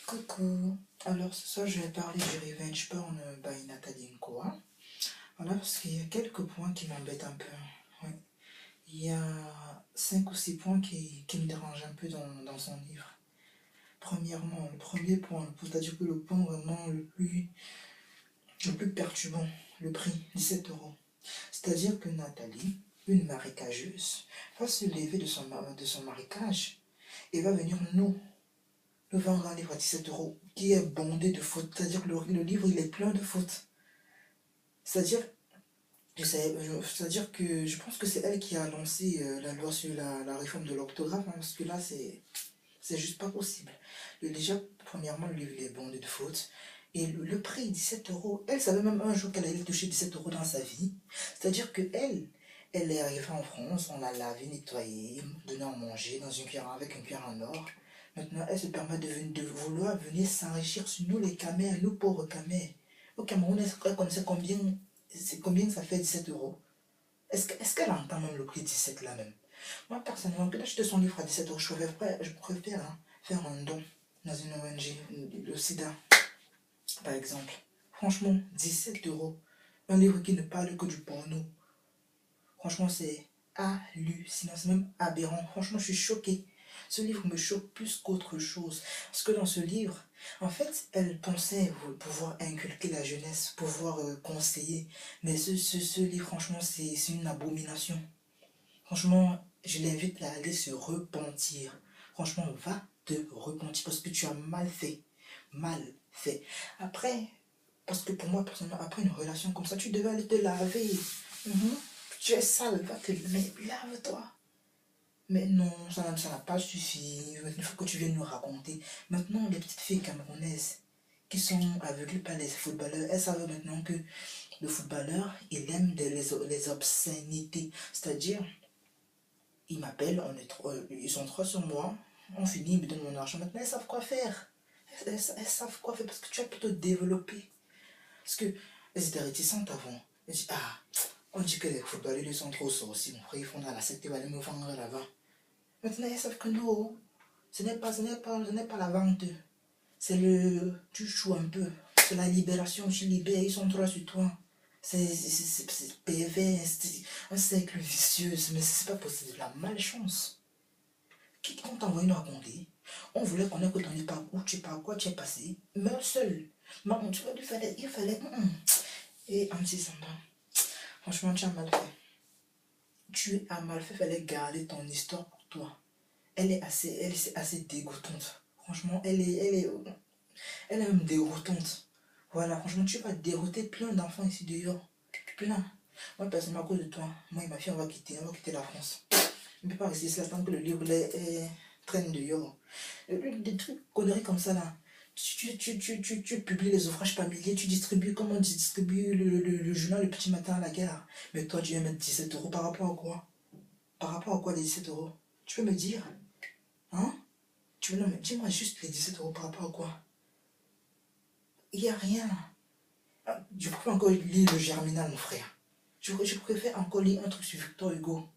Coucou, alors ce soir je vais parler du Revenge Porn by Nathalie Nkoa. Voilà, parce qu'il y a quelques points qui m'embêtent un peu. Ouais. Il y a 5 ou 6 points qui me dérangent un peu dans son livre. Premièrement, le premier point, c'est-à-dire que le point vraiment le plus perturbant, le prix, 17 euros. C'est-à-dire que Nathalie, une marécageuse, va se lever de son marécage et va venir nous vendre un livre à 17 euros qui est bondé de fautes. C'est-à-dire que le livre, il est plein de fautes. C'est-à-dire que je pense que c'est elle qui a lancé la loi sur la réforme de l'orthographe, hein, parce que là, c'est juste pas possible. Déjà, premièrement, le livre il est bondé de fautes. Et le prix, 17 euros. Elle savait même un jour qu'elle allait toucher 17 euros dans sa vie. C'est-à-dire que elle est arrivée en France, on l'a lavé, nettoyé, donné à manger dans une cuillère avec une cuillère en or. Maintenant, elle se permet de vouloir venir s'enrichir sur nous, les camers, nous pauvres camers. Au Cameroun, est-ce qu'elle connaissait combien ça fait 17 euros? Est-ce qu'elle entend même le prix 17 là même? Moi, personnellement, que d'acheter son livre à 17 euros, je préfère faire un don dans une ONG, le SIDA, par exemple. Franchement, 17 euros. Un livre qui ne parle que du porno. Franchement, c'est hallucinant, c'est même aberrant. Franchement, je suis choquée. Ce livre me choque plus qu'autre chose. Parce que dans ce livre, en fait, elle pensait pouvoir inculquer la jeunesse, pouvoir conseiller. Mais ce livre, franchement, c'est une abomination. Franchement, je l'invite à aller se repentir. Franchement, va te repentir parce que tu as mal fait. Mal fait. Après, parce que pour moi, personnellement, après une relation comme ça, tu devais aller te laver. Tu es sale, va te mais lave-toi. Mais non, ça n'a pas suffi. Il faut que tu viennes nous raconter. Maintenant, les petites filles camerounaises qui sont aveugles par les footballeurs, elles savent maintenant que le footballeur, il aime les obscénités. C'est-à-dire, ils m'appellent, ils sont trois sur moi, on finit, ils me donnent mon argent. Maintenant, elles savent quoi faire. Elles savent quoi faire parce que tu as plutôt développé. Parce que elles étaient réticentes avant. Elles disent, on dit que les footballeurs ils sont trop sorciers. Mon frère, ils font dans la secte, ils vont aller me vendre là-bas. Maintenant, ils savent que non, ce n'est pas la vente. C'est tu joues un peu. C'est la libération, tu libères, ils sont trois sur toi. C'est pervers, c'est un cercle vicieux, mais c'est pas possible, c'est de la malchance. Qui t'a envoyé nous raconter? On voulait connaître que ton lit par où tu par quoi tu es passé. Meurs seul. Maman, tu vois, il fallait. Et anti-samba. Franchement, tu as mal fait. Tu as mal fait, il fallait garder ton histoire pour toi. Elle est assez dégoûtante. Franchement, elle est même dégoûtante. Voilà, franchement, tu vas dérouter plein d'enfants ici dehors. Plein. Moi, personnellement, à cause de toi, moi et ma fille, on va quitter la France. On ne peut pas rester ici tant que le livre traîne dehors. Des trucs, conneries comme ça là. Tu publies les ouvrages par milliers, tu distribues comme on distribue le journal le petit matin à la gare. Mais toi, tu viens mettre 17 euros par rapport à quoi? Par rapport à quoi les 17 euros? Tu peux me dire? Hein? Non, mais dis-moi juste les 17 euros par rapport à quoi? Il n'y a rien. Je préfère encore lire le Germinal, mon frère. Je préfère encore lire un truc sur Victor Hugo.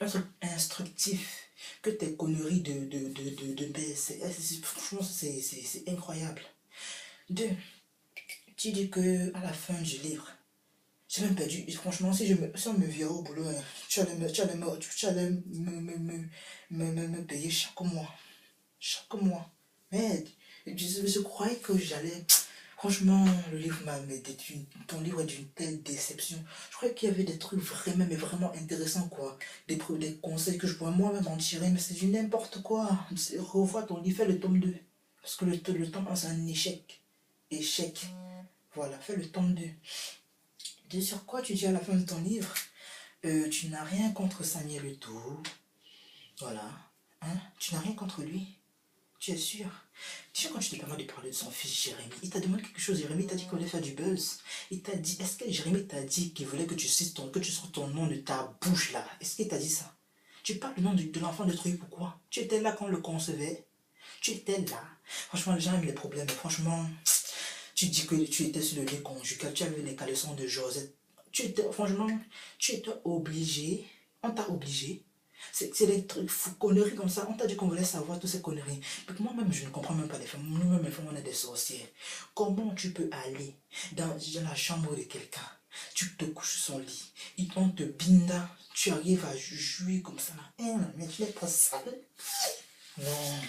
Un truc instructif que tes conneries de baisse. Franchement, c'est incroyable. Deux, tu dis que à la fin du livre, j'ai même perdu. Franchement, si on me virait au boulot, tu allais me payer chaque mois. Chaque mois. Mais je croyais que j'allais. Franchement, le livre ton livre est d'une telle déception. Je croyais qu'il y avait des trucs vraiment, mais vraiment intéressants, quoi. Des conseils que je pourrais moi-même en tirer, mais c'est du n'importe quoi. Revois ton livre, fais le tome 2. Parce que le tome 1, c'est un échec. Échec. Voilà, fais le tome 2. De sur quoi tu dis à la fin de ton livre, tu n'as rien contre Samuel Eto'o. Voilà. Hein? Tu n'as rien contre lui. Tu es sûr? Tu sais, quand tu te permets de parler de son fils Jérémy, il t'a demandé quelque chose. Jérémy t'a dit qu'il voulait faire du buzz. Il t'a dit, est-ce que Jérémy t'a dit qu'il voulait que tu sortes ton nom de ta bouche là? Est-ce qu'il t'a dit ça? Tu parles du nom de l'enfant de Troyes, pourquoi? Tu étais là quand on le concevait? Tu étais là? Franchement, les gens aiment les problèmes. Franchement, tu dis que tu étais sur le lit conjugal, tu avais les caleçons de Josette. Franchement, tu étais obligé. On t'a obligé C'est des trucs fous, conneries comme ça. On t'a dit qu'on voulait savoir toutes ces conneries. Mais moi-même, je ne comprends même pas les femmes. Nous-mêmes, les femmes, on est des sorcières. Comment tu peux aller dans la chambre de quelqu'un? Tu te couches sur son lit. On te binda. Tu arrives à jouir comme ça. Hein, mais tu n'es pas sale. Non.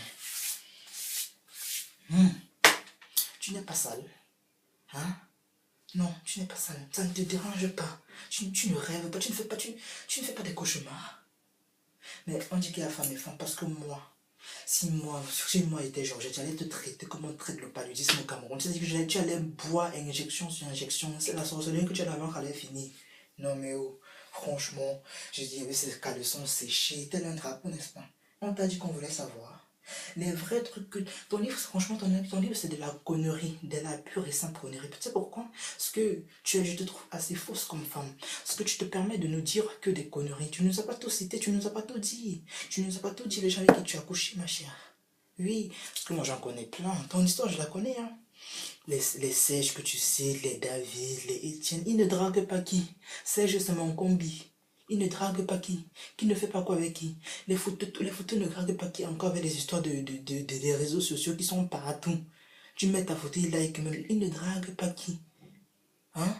Tu n'es pas sale. Hein? Non, tu n'es pas sale. Ça ne te dérange pas. Tu ne rêves pas. Tu ne fais pas des cauchemars. Mais on dit qu'il y a femme et femme parce que moi, si moi était Georgette, j'allais te traiter comme on traite le paludisme au Cameroun. C'est-à-dire que tu allais boire injection sur injection. C'est la sorcellerie que tu allais avoir allait finir. Non mais oh, franchement, j'ai dit, ces caleçons séchés, tel un drapeau, n'est-ce pas? On t'a dit qu'on voulait savoir. Les vrais trucs que... Ton livre, franchement, ton livre, c'est de la connerie, de la pure et simple connerie. Tu sais pourquoi? Parce que je te trouve assez fausse comme femme. Parce que tu te permets de nous dire que des conneries. Tu ne nous as pas tout cité, tu ne nous as pas tout dit. Tu ne nous as pas tout dit, les gens avec qui tu as couché, ma chère. Oui, parce que moi j'en connais plein. Ton histoire, je la connais, hein. Les Serge que tu sais, les David, les Étienne, ils ne draguent pas qui? Serge, c'est mon combi. Il ne drague pas qui? Qui ne fait pas quoi avec qui? Les photos ne draguent pas qui? Encore avec les histoires des réseaux sociaux qui sont partout. Tu mets ta photo, il like, mais il ne drague pas qui? Hein?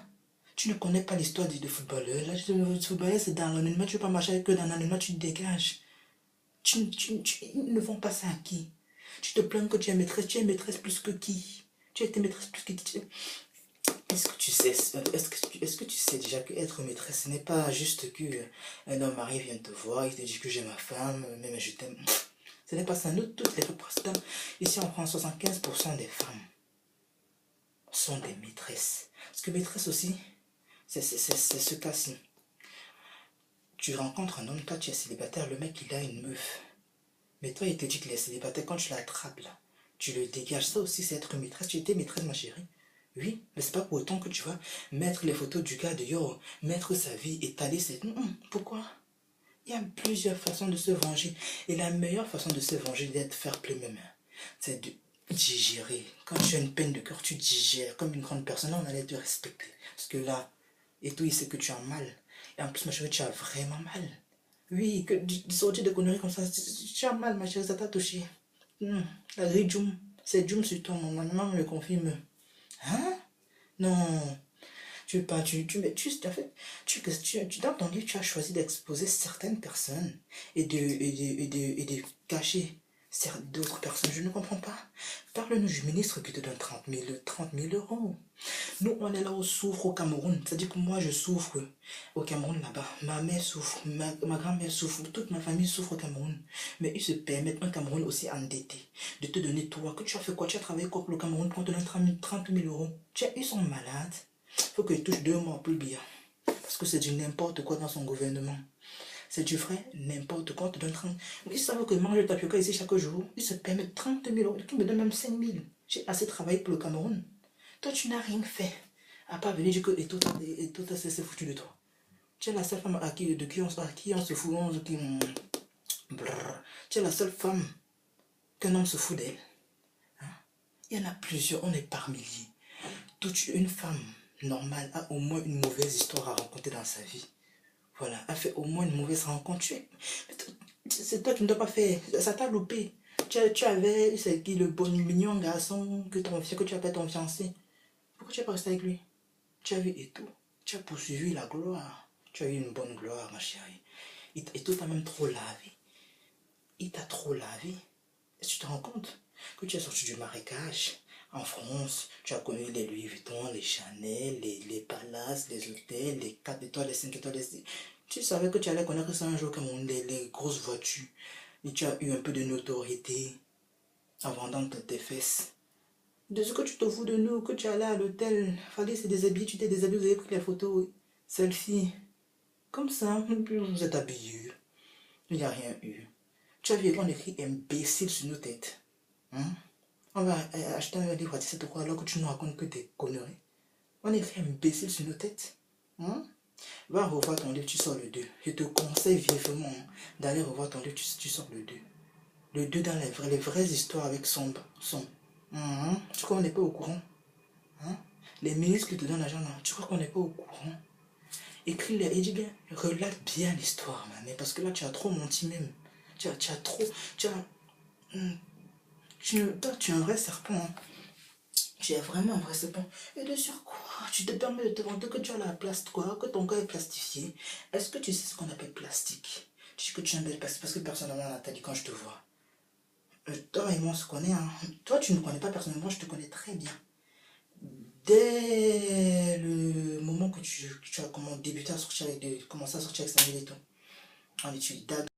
Tu ne connais pas l'histoire du footballeur. Là, le footballeur, c'est dans l'anonymat, tu ne peux pas marcher avec eux dans l'anonymat, tu te dégages. Ils ne font pas ça à qui? Tu te plains que tu es maîtresse plus que qui? Tu as été maîtresse plus que qui? Est-ce que tu sais déjà que être maîtresse, ce n'est pas juste que un homme arrive, vient te voir, il te dit que j'ai ma femme, même je t'aime. Ce n'est pas ça. Nous, toutes les femmes, ici en France, 75% des femmes sont des maîtresses. Parce que maîtresse aussi, c'est ce cas-ci. Tu rencontres un homme, toi tu es célibataire, le mec il a une meuf. Mais toi il te dit qu'il est célibataire, quand tu l'attrapes là, tu le dégages. Ça aussi c'est être maîtresse. Tu étais maîtresse ma chérie. Oui, mais c'est pas pour autant que tu vas mettre les photos du gars dehors, mettre sa vie, étaler cette... Pourquoi? Il y a plusieurs façons de se venger. Et la meilleure façon de se venger, d'être fair play même, c'est de digérer. Quand tu as une peine de cœur, tu digères. Comme une grande personne, là, on allait te respecter. Parce que là, et tout, il sait que tu as mal. Et en plus, ma chérie, tu as vraiment mal. Oui, que de sortir de conneries comme ça, tu as mal, ma chérie, ça t'a touché. La grille Joum, c'est Joum sur toi, mon maman me le confirme. Hein? Non, tu veux pas, en fait, dans ton livre, tu as choisi d'exposer certaines personnes et de cacher d'autres personnes. Je ne comprends pas. Parle-nous du ministre qui te donne 30 000 euros. Nous, on est là, on souffre au Cameroun. C'est-à-dire que moi, je souffre au Cameroun là-bas. Ma mère souffre, ma grand-mère souffre, toute ma famille souffre au Cameroun. Mais ils se permettent, un Cameroun aussi endetté, de te donner toi. Que tu as fait quoi? Tu as travaillé quoi pour le Cameroun pour te donner 30 000 euros? Ils sont malades. Il faut qu'ils touchent 2 mois plus bien. Parce que c'est du n'importe quoi dans son gouvernement. C'est du vrai n'importe quoi. On te donne 30 000. Ils savent que manger le tapioca ici chaque jour. Ils se permettent 30 000 euros. Qui me donne même 5 000. J'ai assez travaillé pour le Cameroun. Toi, tu n'as rien fait. À part venir dire que et tout c'est foutu de toi. Tu es la seule femme à qui on se fout. Tu es la seule femme qu'un homme se fout d'elle. Hein? Il y en a plusieurs, on est par milliers. Une femme normale a au moins une mauvaise histoire à raconter dans sa vie. Voilà, a fait au moins une mauvaise rencontre. C'est toi qui ne dois pas faire. Ça t'a loupé. Tu avais, c'est qui, le bon mignon garçon que tu appelles ton fiancé. Pourquoi tu n'es pas resté avec lui? Tu as vu et tout. Tu as poursuivi la gloire. Tu as eu une bonne gloire, ma chérie. Et tout t'a même trop lavé. Il t'a trop lavé. Et tu te rends compte que tu es sorti du marécage. En France, tu as connu les Louis Vuitton, les Chanel, les palaces, les hôtels, les 4 étoiles, les 5 étoiles. Tu savais que tu allais connaître ça un jour comme les grosses voitures. Et tu as eu un peu de notoriété en vendant tes fesses. De ce que tu te fous de nous, que tu allais à l'hôtel, fallait se déshabiller, tu t'es déshabillé, vous avez pris les photos, selfie. Comme ça, vous êtes habillés. Il n'y a rien eu. Tu as vu, on écrit imbécile sur nos têtes. Hein? On va acheter un livre à 17 € alors que tu nous racontes que des conneries. On écrit imbécile sur nos têtes. Hein? Va revoir ton livre, tu sors le 2. Je te conseille vivement d'aller revoir ton livre, tu sors le 2. Le 2 dans les vraies histoires avec son. Tu crois qu'on n'est pas au courant? Hein? Les ministres qui te donnent l'argent, tu crois qu'on n'est pas au courant? écris-le et dis bien, relate bien l'histoire, mais parce que là, tu as trop menti même. Tu as trop, tu as, toi, tu es un vrai serpent, hein. Tu es vraiment un vrai serpent. Et de sur quoi tu te permets de te vanter que tu as la place, quoi, que ton corps est plastifié. Est-ce que tu sais ce qu'on appelle plastique? Tu sais que tu es un bel plastique parce que personnellement, Nathalie, quand je te vois, toi et moi on se connaît, hein. Toi, tu ne me connais pas personnellement, je te connais très bien. Dès le moment que tu as comment débuté à sortir avec commencé à sortir avec Samuel et tout, on est